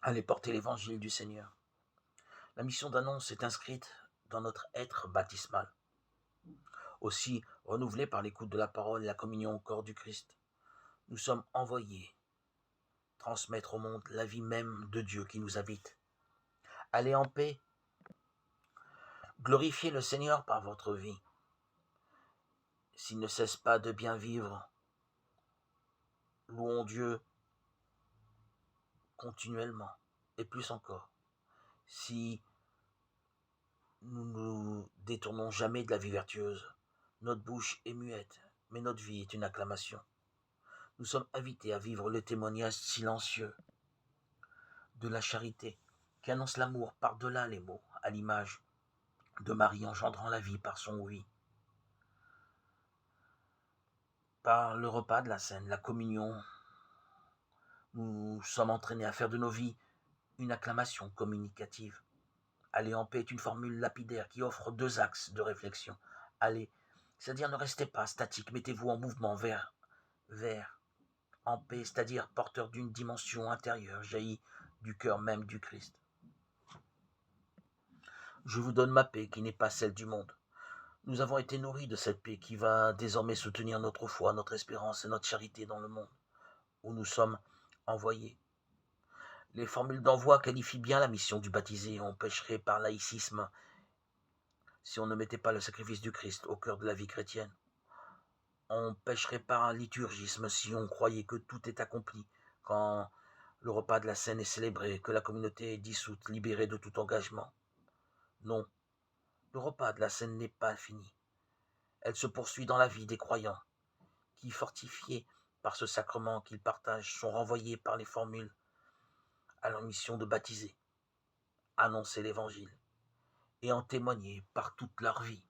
Allez porter l'évangile du Seigneur. La mission d'annonce est inscrite dans notre être baptismal, aussi renouvelée par l'écoute de la parole et la communion au corps du Christ. Nous sommes envoyés transmettre au monde la vie même de Dieu qui nous habite. Allez en paix, glorifiez le Seigneur par votre vie. S'il ne cesse pas de bien vivre, louons Dieu continuellement et plus encore. Si nous ne nous détournons jamais de la vie vertueuse, notre bouche est muette, mais notre vie est une acclamation. Nous sommes invités à vivre le témoignage silencieux de la charité qui annonce l'amour par-delà les mots, à l'image de Marie engendrant la vie par son oui. Par le repas de la Seine, la communion, nous sommes entraînés à faire de nos vies une acclamation communicative. Aller en paix est une formule lapidaire qui offre deux axes de réflexion. Allez, c'est-à-dire ne restez pas statique, mettez-vous en mouvement vers en paix, c'est-à-dire porteur d'une dimension intérieure, jaillie du cœur même du Christ. Je vous donne ma paix qui n'est pas celle du monde. Nous avons été nourris de cette paix qui va désormais soutenir notre foi, notre espérance et notre charité dans le monde où nous sommes envoyés. Les formules d'envoi qualifient bien la mission du baptisé. On pécherait par laïcisme si on ne mettait pas le sacrifice du Christ au cœur de la vie chrétienne. On pécherait par un liturgisme si on croyait que tout est accompli quand le repas de la Seine est célébré, que la communauté est dissoute, libérée de tout engagement. Non, le repas de la Seine n'est pas fini. Elle se poursuit dans la vie des croyants, qui, fortifiés par ce sacrement qu'ils partagent, sont renvoyés par les formules à leur mission de baptiser, annoncer l'évangile et en témoigner par toute leur vie.